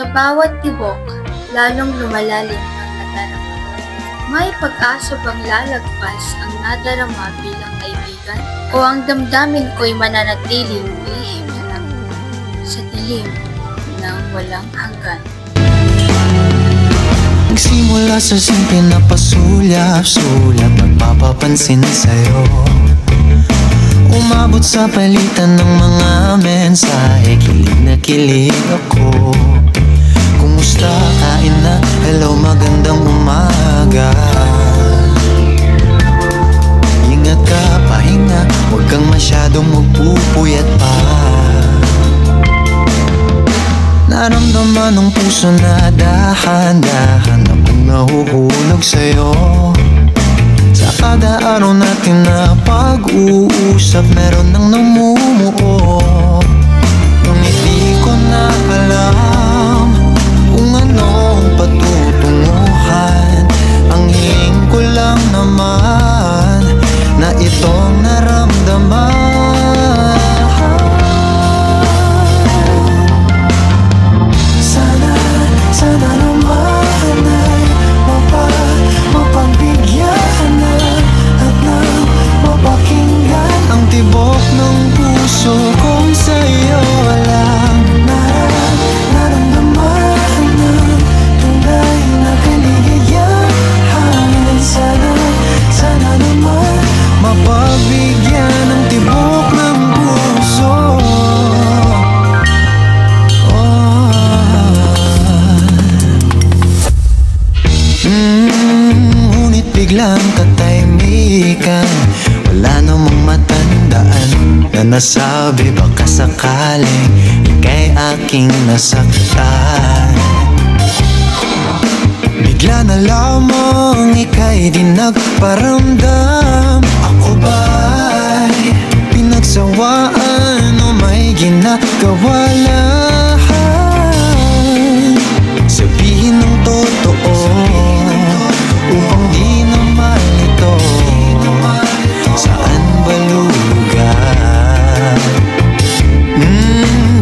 Sa bawat tibok, lalong lumalalim ang nadarama. May pag-asa bang lalagpas ang nadarama bilang kaibigan? O ang damdamin ko'y mananatiling lihim lang sa dilim ng walang hanggan? Nagsimula sa simple na pasulyap-sulyap, magpapapansin sa'yo. Umabot sa palitan ng mga mensahe, kilig na kilig ako. Kumusta, kain na, hello, magandang umaga. Ingat ka, pahinga, huwag kang masyadong magpupuyat pa. Naramdaman ng puso na dahan-dahan na pag nahuhulog sa'yo. Sa kada araw natin na pag-uusap, meron nang namumuo. Ngunit di ko na alam kung anong patutunguhan. Ang hiling ko lang naman na itong naramdaman. Sana naman ay mapagbigyan na at nang mapakinggan ang tibok ng puso kong sa'yo lang naramdaman ng tunay na kaligayahan. Sana naman mapagbigyan ng tibok ng puso. Ngunit biglang katahimikan, wala namang matandaan na nasabi baka sakaling ika'y aking nasaktan. Bigla na lamang ika'y di nagparamdam. Ako ba'y pinagsawaan o may ginagawa lahat? Sabihin ng totoo upang di na malito. Saan ba lugar?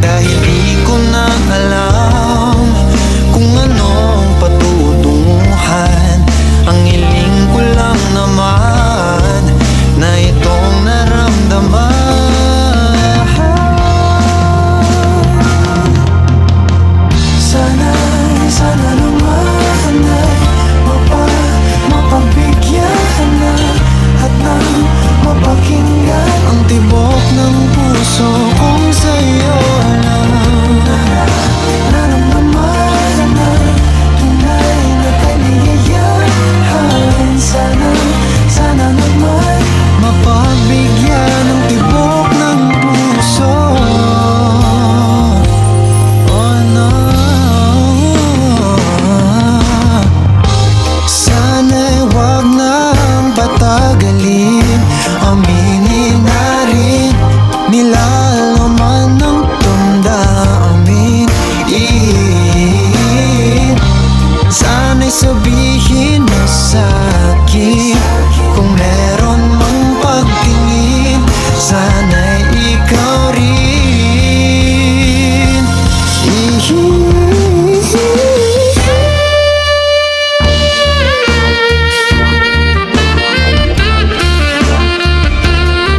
Dahil di ko na alam kung anong patutunguhan. Ang hiling ko lang naman na itong naramdaman. Sana naman ay mapagbigyan na at nang mapakinggan ang tibok ng puso kong sa'yo lang naramdaman na tunay na kaligayahan. Sana naman mapagbigyan ng tibok ng puso. Oh no, sana'y wag nang patagalin, aminin na rin nilalaman ng damdamin. Sana'y sabihin mo sa'kin kung meron mang pagtingin. Sana'y ikaw rin.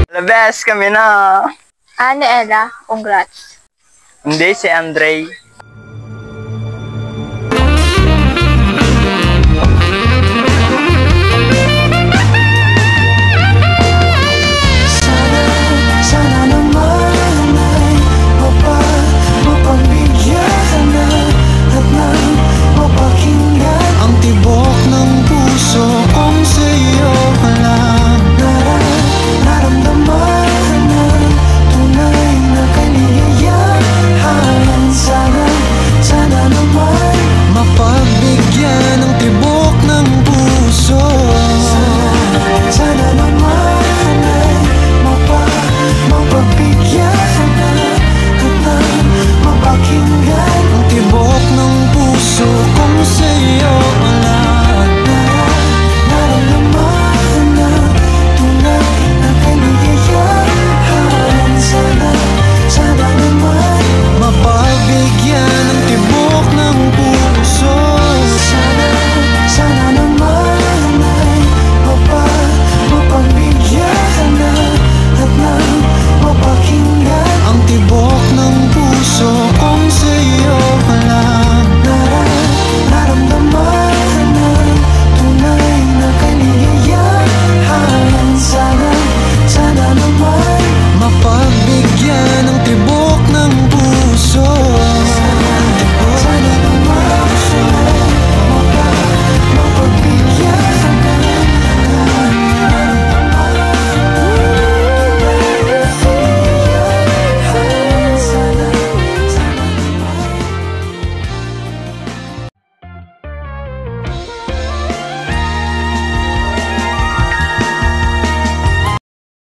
The best kami na. Ano, Ella? Congrats. Hindi, si Andre.